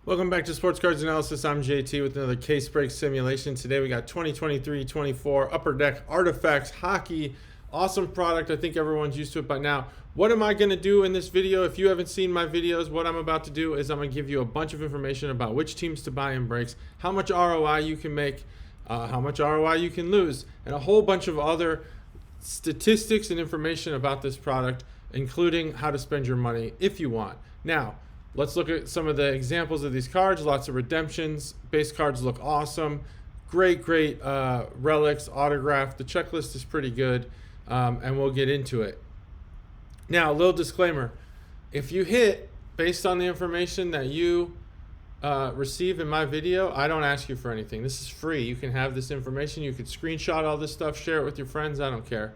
Welcome back to Sports Cards Analysis. I'm JT with another case break simulation. Today we got 2023-24 Upper Deck Artifacts Hockey. Awesome product. I think everyone's used to it by now. What am I going to do in this video? If you haven't seen my videos, what I'm about to do is I'm going to give you a bunch of information about which teams to buy in breaks, how much ROI you can make, how much ROI you can lose, and a whole bunch of other statistics and information about this product, including how to spend your money if you want. Now, let's look at some of the examples of these cards. Lots of redemptions. Base cards look awesome. Great relics, autograph. The checklist is pretty good, and we'll get into it. Now, a little disclaimer. If you hit based on the information that you receive in my video, I don't ask you for anything. This is free. You can have this information. You can screenshot all this stuff, share it with your friends. I don't care.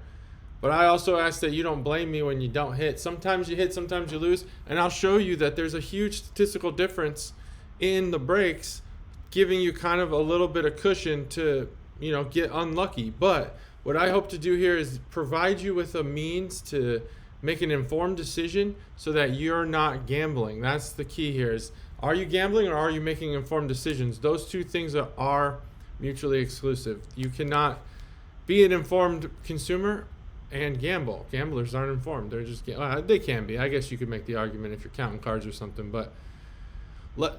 But I also ask that you don't blame me when you don't hit. Sometimes you hit, sometimes you lose. And I'll show you that there's a huge statistical difference in the breaks, giving you kind of a little bit of cushion to, get unlucky. But what I hope to do here is provide you with a means to make an informed decision so that you're not gambling. That's the key here is, are you gambling or are you making informed decisions? Those two things are mutually exclusive. You cannot be an informed consumer and gamble. Gamblers aren't informed. They're just they can be. I guess you could make the argument if you're counting cards or something, but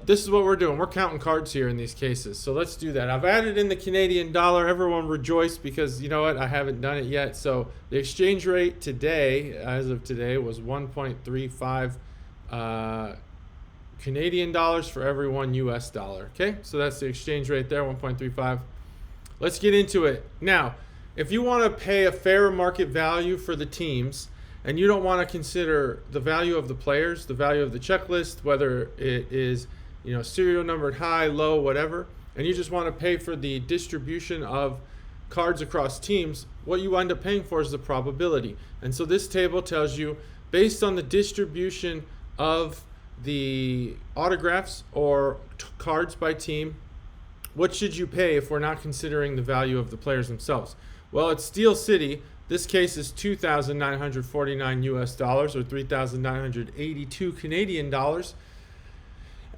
this is what we're doing. We're counting cards here in these cases. So let's do that. I've added in the Canadian dollar. Everyone rejoice because you know what? I haven't done it yet. So the exchange rate today, as of today, was 1.35 Canadian dollars for every one US dollar. Okay? So that's the exchange rate there, 1.35. Let's get into it. Now, if you want to pay a fair market value for the teams and you don't want to consider the value of the players, the value of the checklist, whether it is, serial numbered high, low, whatever, and you just want to pay for the distribution of cards across teams, what you end up paying for is the probability. And so this table tells you, based on the distribution of the autographs or cards by team, what should you pay if we're not considering the value of the players themselves? Well, at Steel City, this case is $2,949 US dollars or 3,982 Canadian dollars.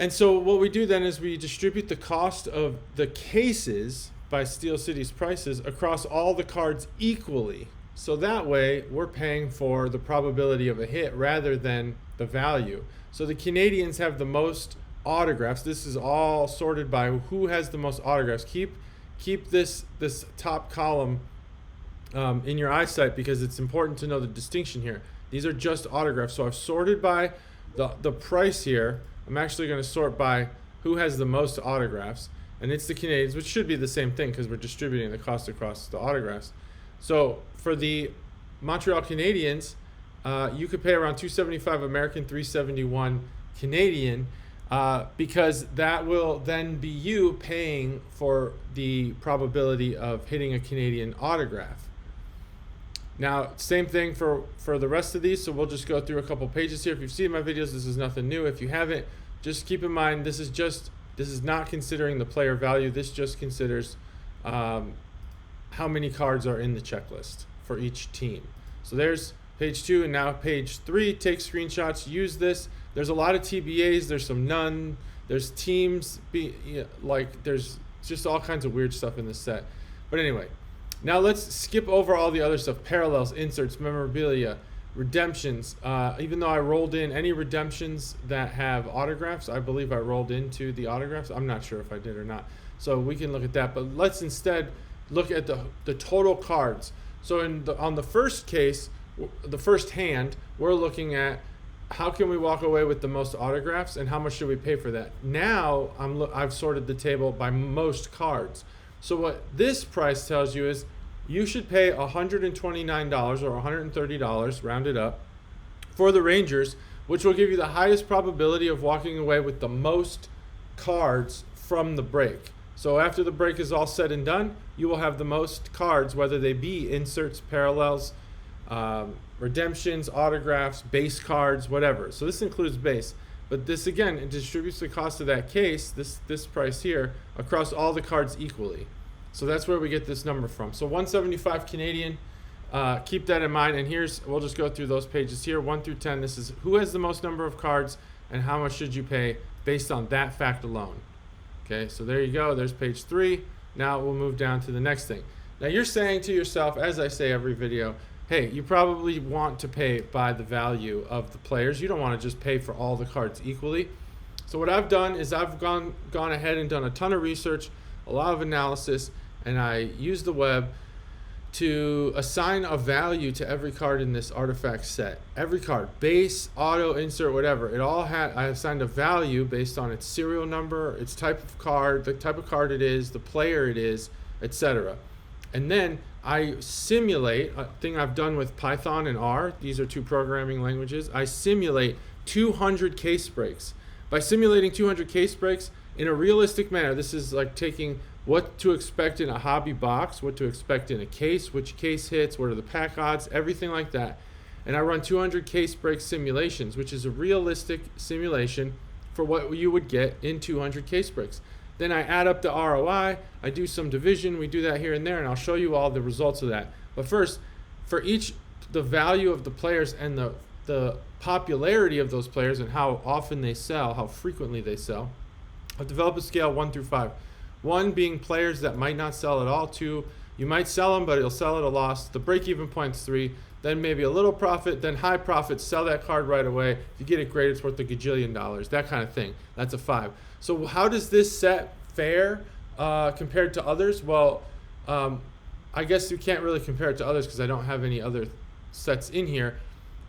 And so what we do then is we distribute the cost of the cases by Steel City's prices across all the cards equally. So that way we're paying for the probability of a hit rather than the value. So the Canadians have the most autographs. This is all sorted by who has the most autographs. Keep this top column in your eyesight because it's important to know the distinction here. These are just autographs. So I've sorted by the price here. I'm actually going to sort by who has the most autographs, and it's the Canadians, which should be the same thing because we're distributing the cost across the autographs. So for the Montreal Canadiens, you could pay around $275 American, $371 Canadian, because that will then be you paying for the probability of hitting a Canadian autograph. Now, same thing for the rest of these, so we'll just go through a couple pages here. If you've seen my videos, this is nothing new. If you haven't, just keep in mind this is not considering the player value. This just considers how many cards are in the checklist for each team. So there's page 2, and now page 3. Take screenshots, use this. There's a lot of TBAs, there's some none, there's teams, there's just all kinds of weird stuff in this set. But anyway, now let's skip over all the other stuff. Parallels, inserts, memorabilia, redemptions. Even though I rolled in any redemptions that have autographs, I believe I rolled into the autographs. I'm not sure if I did or not. So we can look at that. But let's instead look at the total cards. So on the first case, the first hand, we're looking at how can we walk away with the most autographs and how much should we pay for that. Now I've sorted the table by most cards. So what this price tells you is you should pay $129 or $130, rounded up, for the Rangers, which will give you the highest probability of walking away with the most cards from the break. So after the break is all said and done, you will have the most cards, whether they be inserts, parallels, redemptions, autographs, base cards, whatever. So this includes base. But this, again, it distributes the cost of that case, this price here, across all the cards equally. So that's where we get this number from. So 175 Canadian, keep that in mind. And we'll just go through those pages here, 1 through 10. This is who has the most number of cards and how much should you pay based on that fact alone. Okay, so there you go. There's page 3. Now we'll move down to the next thing. Now you're saying to yourself, as I say every video, hey, you probably want to pay by the value of the players. You don't want to just pay for all the cards equally. So what I've done is I've gone ahead and done a ton of research, a lot of analysis, and I used the web to assign a value to every card in this artifact set. Every card, base, auto, insert, whatever, it all had, I assigned a value based on its serial number, its type of card, the type of card it is, the player it is, etc. And then I simulate, a thing I've done with Python and R, these are 2 programming languages, I simulate 200 case breaks. By simulating 200 case breaks in a realistic manner, this is like taking what to expect in a hobby box, what to expect in a case, which case hits, what are the pack odds, everything like that. And I run 200 case break simulations, which is a realistic simulation for what you would get in 200 case breaks. Then I add up the ROI, I do some division, we do that here and there, and I'll show you all the results of that. But first, for each, the value of the players and the popularity of those players and how often they sell, how frequently they sell, I've developed a scale 1 through 5. 1 being players that might not sell at all. 2, you might sell them, but it'll sell at a loss. The break-even point's 3. Then maybe a little profit, then high profit, sell that card right away. If you get it great, it's worth $1 gajillion, that kind of thing. That's a 5. So how does this set fare compared to others? Well, I guess you can't really compare it to others because I don't have any other sets in here.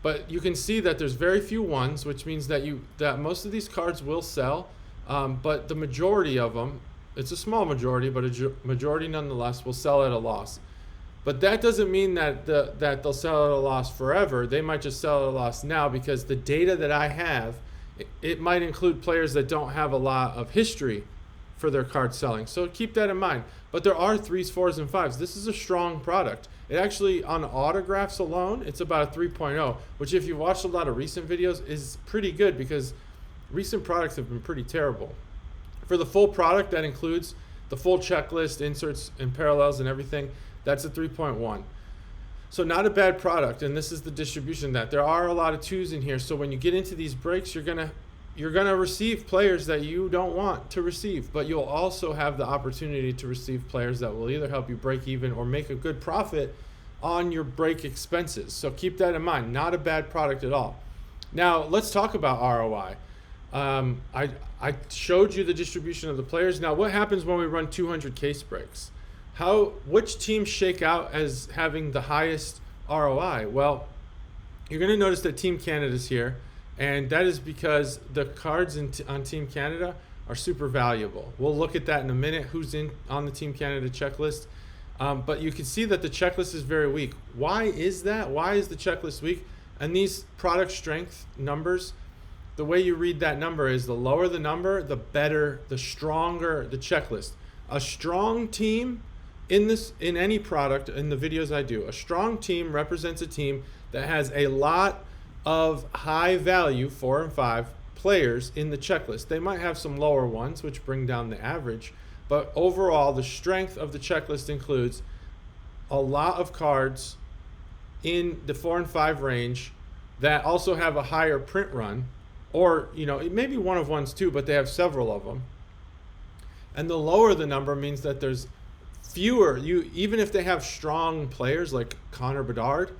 But you can see that there's very few 1s, which means that most of these cards will sell, but the majority of them, it's a small majority, but a majority nonetheless, will sell at a loss. But that doesn't mean that that they'll sell at a loss forever. They might just sell at a loss now because the data that I have, it might include players that don't have a lot of history for their card selling. So keep that in mind. But there are 3s, 4s, and 5s. This is a strong product. It actually, on autographs alone, it's about a 3.0, which if you've watched a lot of recent videos is pretty good because recent products have been pretty terrible. For the full product, that includes the full checklist, inserts and parallels and everything, that's a 3.1. So not a bad product, and this is the distribution that. There are a lot of 2s in here, so when you get into these breaks, you're gonna receive players that you don't want to receive, but you'll also have the opportunity to receive players that will either help you break even or make a good profit on your break expenses. So keep that in mind. Not a bad product at all. Now let's talk about ROI. I showed you the distribution of the players. Now what happens when we run 200 case breaks? Which teams shake out as having the highest ROI? Well, you're going to notice that Team Canada's here, and that is because the cards on Team Canada are super valuable. We'll look at that in a minute, who's on the Team Canada checklist. But you can see that the checklist is very weak. Why is that? Why is the checklist weak? And these product strength numbers, the way you read that number is the lower the number, the better, the stronger the checklist. A strong team in any product, in the videos I do, a strong team represents a team that has a lot of high value 4 and 5 players in the checklist. They might have some lower ones, which bring down the average, but overall, the strength of the checklist includes a lot of cards in the 4 and 5 range that also have a higher print run, or it may be 1 of 1s too, but they have several of them. And the lower the number means that there's fewer. Even if they have strong players like Connor Bedard,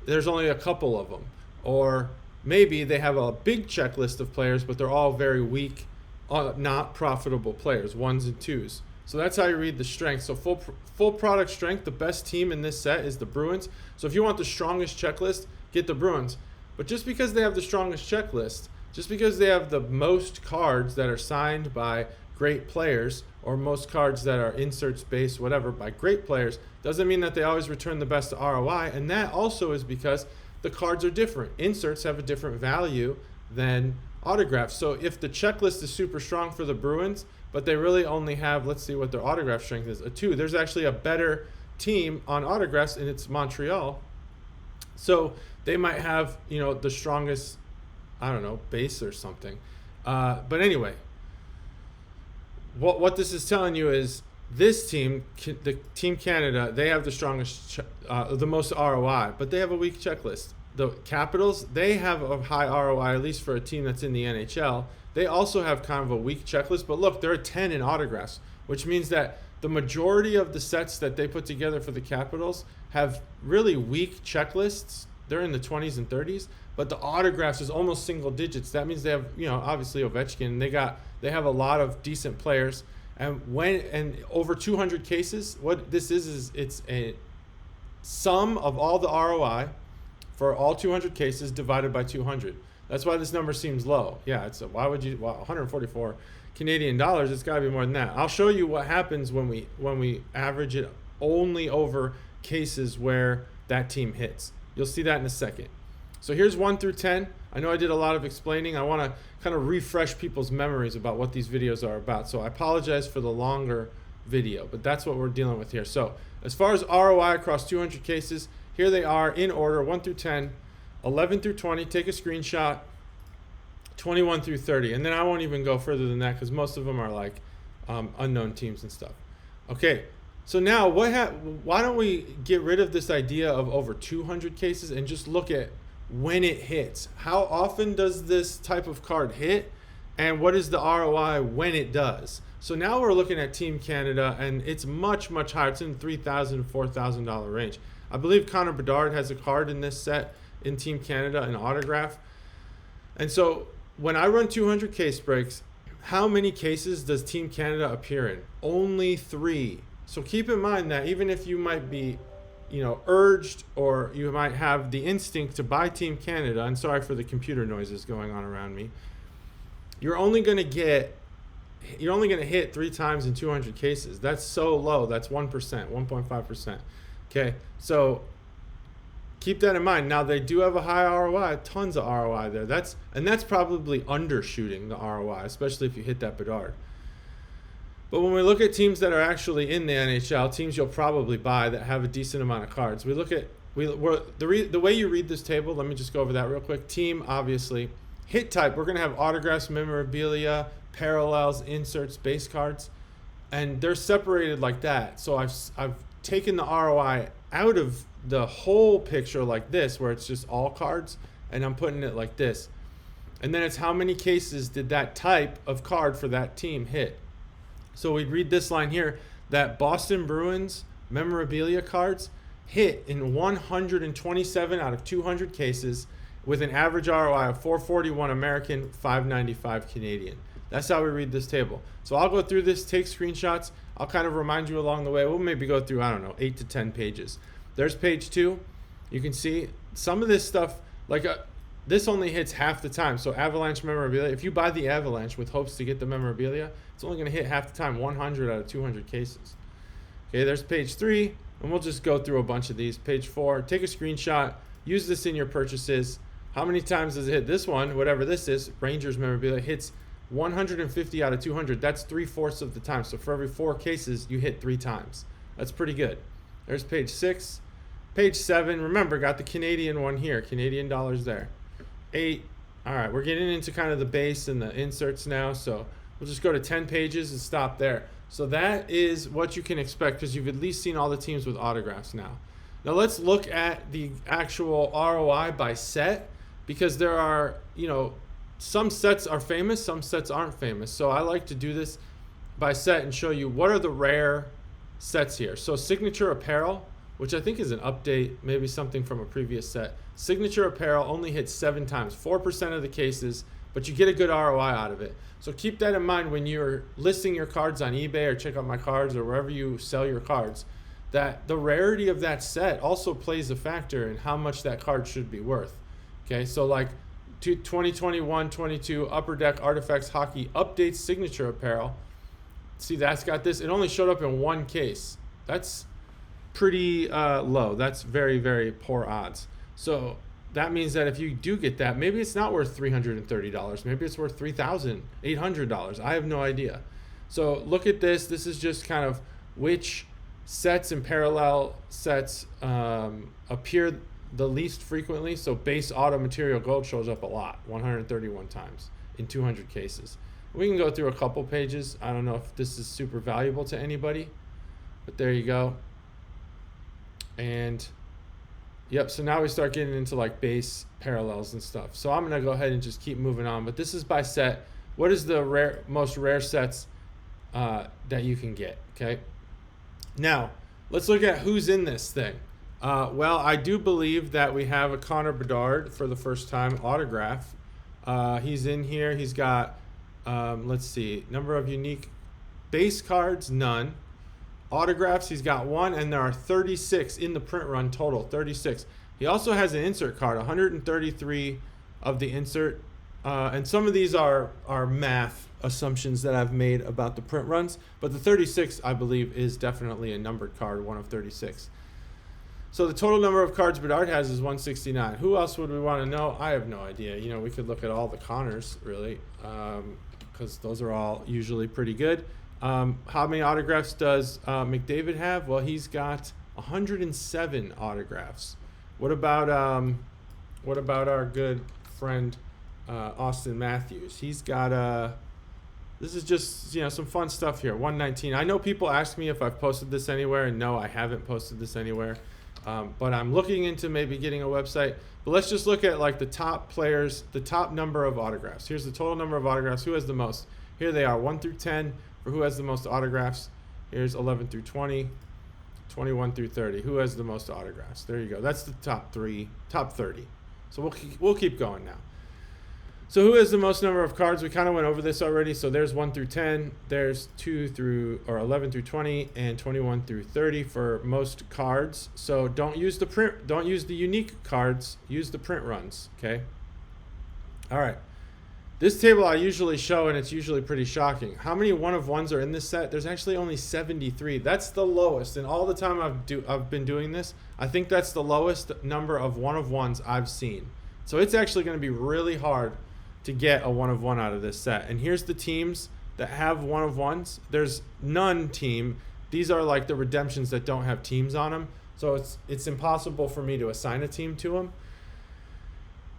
there's only a couple of them. Or maybe they have a big checklist of players, but they're all very weak, not profitable players, 1s and 2s. So that's how you read the strength. So full product strength, the best team in this set is the Bruins. So if you want the strongest checklist, get the Bruins. But just because they have the strongest checklist, just because they have the most cards that are signed by great players, or most cards that are inserts based, whatever, by great players, doesn't mean that they always return the best ROI. And that also is because the cards are different. Inserts have a different value than autographs. So if the checklist is super strong for the Bruins, but they really only have, let's see what their autograph strength is, a 2. There's actually a better team on autographs, and it's Montreal. So they might have, the strongest, I don't know, base or something. But anyway, what this is telling you is this team, the Team Canada, they have the strongest, the most ROI, but they have a weak checklist. The Capitals, they have a high ROI, at least for a team that's in the NHL. they also have kind of a weak checklist, but look, they're a 10 in autographs, which means that the majority of the sets that they put together for the Capitals have really weak checklists. They're in the 20s and 30s, but the autographs is almost single digits. That means they have, obviously Ovechkin. They have a lot of decent players, and over 200 cases, what this is it's a sum of all the ROI for all 200 cases divided by 200. That's why this number seems low. Yeah, why would you? Well, 144 Canadian dollars. It's got to be more than that. I'll show you what happens when we average it only over cases where that team hits. You'll see that in a second. So here's 1 through 10. I know I did a lot of explaining. I want to kind of refresh people's memories about what these videos are about. So I apologize for the longer video, but that's what we're dealing with here. So as far as ROI across 200 cases, here they are in order: 1 through 10, 11 through 20. Take a screenshot. 21 through 30, and then I won't even go further than that because most of them are like unknown teams and stuff. Okay, so now why don't we get rid of this idea of over 200 cases and just look at when it hits? How often does this type of card hit, and what is the ROI when it does? So now we're looking at Team Canada, and it's much, much higher. It's in the $3,000 to $4,000 range. I believe Connor Bedard has a card in this set in Team Canada, an autograph. And so when I run 200 case breaks, how many cases does Team Canada appear in? Only 3. So keep in mind that even if you might be, urged, or you might have the instinct to buy Team Canada, and sorry for the computer noises going on around me, you're only going to hit 3 times in 200 cases. That's so low. That's 1%, 1.5%. Okay, so keep that in mind. Now, they do have a high ROI, tons of ROI there. That's probably undershooting the ROI, especially if you hit that Bedard. But when we look at teams that are actually in the NHL, teams you'll probably buy that have a decent amount of cards, we look at the way you read this table. Let me just go over that real quick. Team, obviously. Hit type, we're going to have autographs, memorabilia, parallels, inserts, base cards, and they're separated like that. So I've taken the ROI out of the whole picture like this, where it's just all cards, and I'm putting it like this. And then it's how many cases did that type of card for that team hit. So we'd read this line here, that Boston Bruins memorabilia cards hit in 127 out of 200 cases with an average ROI of 441 American, 595 Canadian. That's how we read this table. So I'll go through this, take screenshots. I'll kind of remind you along the way. We'll maybe go through, 8 to 10 pages. There's page 2. You can see some of this stuff, this only hits half the time. So Avalanche memorabilia, if you buy the Avalanche with hopes to get the memorabilia, it's only going to hit half the time, 100 out of 200 cases. Okay, there's page 3, and we'll just go through a bunch of these. Page 4, take a screenshot, use this in your purchases. How many times does it hit? This one, whatever this is, Rangers memorabilia, hits 150 out of 200. That's 3/4 of the time. So for every 4 cases, you hit 3 times. That's pretty good. There's page 6. Page 7, remember, got the Canadian one here, Canadian dollars there. 8, all right, we're getting into kind of the base and the inserts now, so we'll just go to 10 pages and stop there. So that is what you can expect, because you've at least seen all the teams with autographs now. Now let's look at the actual ROI by set, because there are, some sets are famous, some sets aren't famous. So I like to do this by set and show you what are the rare sets here. So signature apparel, which I think is an update, maybe something from a previous set. Signature apparel only hits 7 times, 4% of the cases, but you get a good ROI out of it. So keep that in mind when you're listing your cards on eBay or Check Out My Cards or wherever you sell your cards, that the rarity of that set also plays a factor in how much that card should be worth. Okay, so like 2021-22 Upper Deck Artifacts Hockey updates signature apparel. See, that's got this. It only showed up in 1 case. That's pretty low. That's very, very poor odds. So that means that if you do get that, maybe it's not worth $330. Maybe it's worth $3,800. I have no idea. So look at this. This is just kind of which sets and parallel sets appear the least frequently. So base auto material gold shows up a lot, 131 times in 200 cases. We can go through a couple pages. I don't know if this is super valuable to anybody, but there you go. And yep, so now we start getting into like base parallels and stuff. So I'm going to go ahead and just keep moving on. But this is by set. what is the most rare sets that you can get, okay? Now, let's look at who's in this thing. Well, I do believe that we have a Connor Bedard for the first time autograph. He's in here. He's got, let's see, number of unique base cards, none. Autographs, he's got 1, and there are 36 in the print run total, 36. He also has an insert card, 133 of the insert. And some of these are math assumptions that I've made about the print runs, but the 36, I believe, is definitely a numbered card, 1 of 36. So the total number of cards Bedard has is 169. Who else would we want to know? I have no idea. You know, we could look at all the Connors, really, because those are all usually pretty good. How many autographs does McDavid have? Well, he's got 107 autographs. What about our good friend Austin Matthews? He's got this is just, you know, some fun stuff here. 119. I know people ask me if I've posted this anywhere, and no, I haven't posted this anywhere. But I'm looking into maybe getting a website. But let's just look at like the top players, the top number of autographs. Here's the total number of autographs. Who has the most? Here they are, 1 through 10 for who has the most autographs. Here's 11 through 20, 21 through 30. Who has the most autographs? There you go. That's the top 30. So we'll keep going now. So who has the most number of cards? We kind of went over this already. So there's 1 through 10. There's 11 through 20, and 21 through 30 for most cards. So don't use the unique cards. Use the print runs. Okay. All right. This table I usually show, and it's usually pretty shocking. How many 1 of 1s are in this set? There's actually only 73. That's the lowest. And all the time I've been doing this, I think that's the lowest number of 1 of 1s I've seen. So it's actually going to be really hard to get a 1 of 1 out of this set. And here's the teams that have 1 of 1s. There's none team. These are like the redemptions that don't have teams on them. So it's impossible for me to assign a team to them.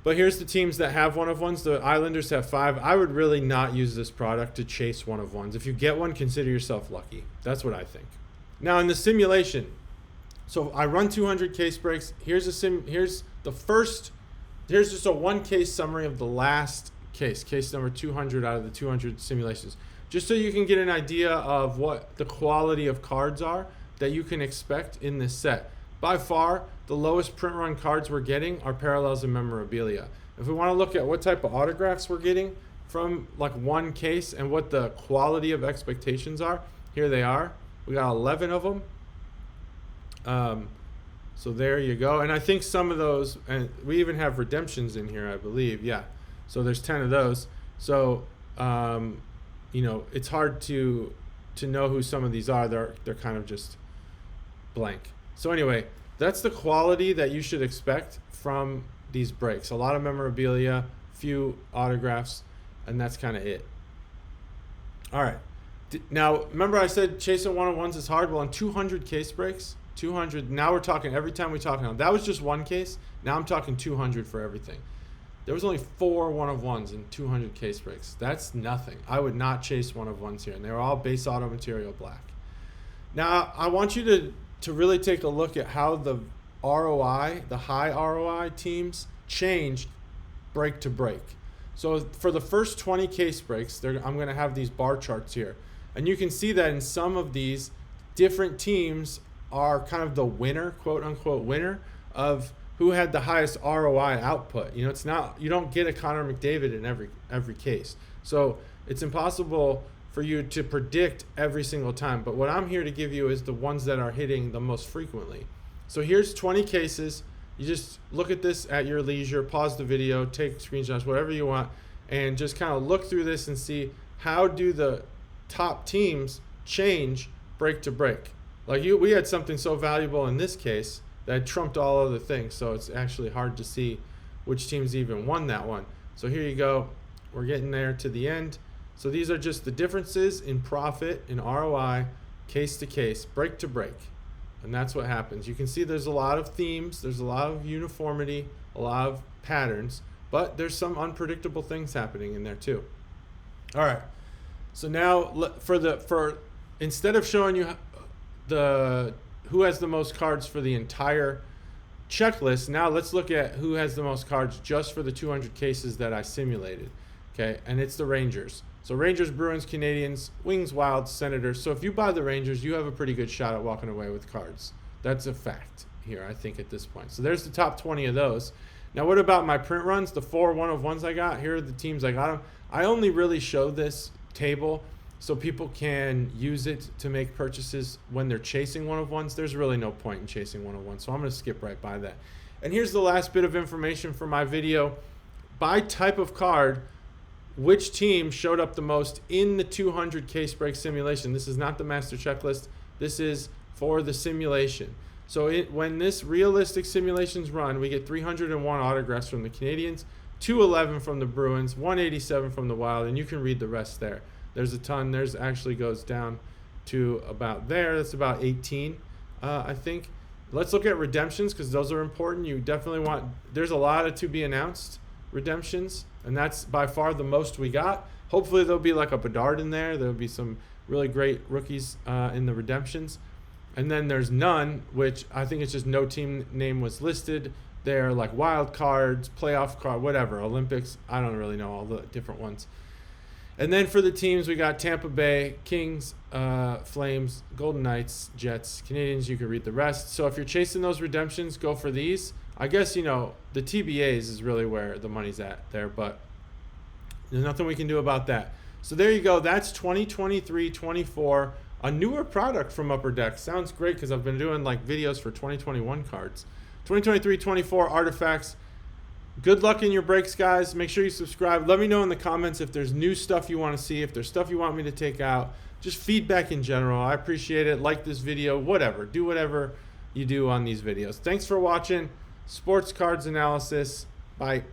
But here's the teams that have 1 of 1s. The Islanders have 5. I would really not use this product to chase 1 of 1s. If you get one, consider yourself lucky. That's what I think. Now in the simulation, so I run 200 case breaks. Here's just a 1 case summary of the last case number 200 out of the 200 simulations, just so you can get an idea of what the quality of cards are that you can expect in this set. By far, the lowest print run cards we're getting are parallels and memorabilia. If we want to look at what type of autographs we're getting from like 1 case and what the quality of expectations are, here they are. We got 11 of them. So there you go. And I think some of those, and we even have redemptions in here, I believe. Yeah. So there's 10 of those. So, you know, it's hard to know who some of these are. They're kind of just blank. So anyway, that's the quality that you should expect from these breaks. A lot of memorabilia, few autographs, and that's kind of it. All right. Now, remember I said chasing 1 of 1s is hard? Well, on 200 case breaks, 200, now we're talking every time we talk now. That was just 1 case. Now I'm talking 200 for everything. There was only 4 1 of 1s in 200 case breaks. That's nothing. I would not chase 1 of 1s here. And they were all base auto material black. Now, I want you to really take a look at how the ROI, the high ROI teams changed break to break. So for the first 20 case breaks, I'm going to have these bar charts here. And you can see that in some of these, different teams are kind of the winner, quote unquote winner, of who had the highest ROI output. You know, it's not, you don't get a Connor McDavid in every case. So it's impossible for you to predict every single time. But what I'm here to give you is the ones that are hitting the most frequently. So here's 20 cases. You just look at this at your leisure, pause the video, take screenshots, whatever you want, and just kind of look through this and see how do the top teams change break to break. Like we had something so valuable in this case that trumped all other things. So it's actually hard to see which teams even won that one. So here you go. We're getting there to the end. So these are just the differences in profit, in ROI, case to case, break to break. And that's what happens. You can see there's a lot of themes, there's a lot of uniformity, a lot of patterns, but there's some unpredictable things happening in there too. All right. So now instead of showing you who has the most cards for the entire checklist, now let's look at who has the most cards just for the 200 cases that I simulated. Okay, and it's the Rangers. So Rangers, Bruins, Canadians, Wings, Wild, Senators. So if you buy the Rangers, you have a pretty good shot at walking away with cards. That's a fact here, I think, at this point. So there's the top 20 of those. Now, what about my print runs? The 4 1-of-1s I got. Here are the teams I got them. I only really show this table so people can use it to make purchases when they're chasing 1-of-1s. There's really no point in chasing 1-of-1s, so I'm going to skip right by that. And here's the last bit of information for my video. By type of card, which team showed up the most in the 200 case break simulation. This is not the master checklist. This is for the simulation. So when this realistic simulations run, we get 301 autographs from the Canadians, 211 from the Bruins, 187 from the Wild, and you can read the rest there. There's a ton. There's actually goes down to about there. That's about 18, I think. Let's look at redemptions because those are important. You definitely want, there's a lot of to be announced redemptions, and that's by far the most we got. Hopefully there'll be like a Bedard in there. There'll be some really great rookies in the redemptions. And then there's none, which I think it's just no team name was listed. They're like wild cards, playoff card, whatever, Olympics. I don't really know all the different ones. And then for the teams, we got Tampa Bay, Kings, Flames, Golden Knights, Jets, Canadians. You can read the rest. So if you're chasing those redemptions, go for these. I guess, you know, the TBAs is really where the money's at there, but there's nothing we can do about that. So there you go. That's 2023-24, a newer product from Upper Deck. Sounds great because I've been doing like videos for 2021 cards. 2023-24 artifacts. Good luck in your breaks, guys. Make sure you subscribe. Let me know in the comments if there's new stuff you want to see, if there's stuff you want me to take out. Just feedback in general. I appreciate it. Like this video, whatever. Do whatever you do on these videos. Thanks for watching. Sports Cards Analysis. Bye.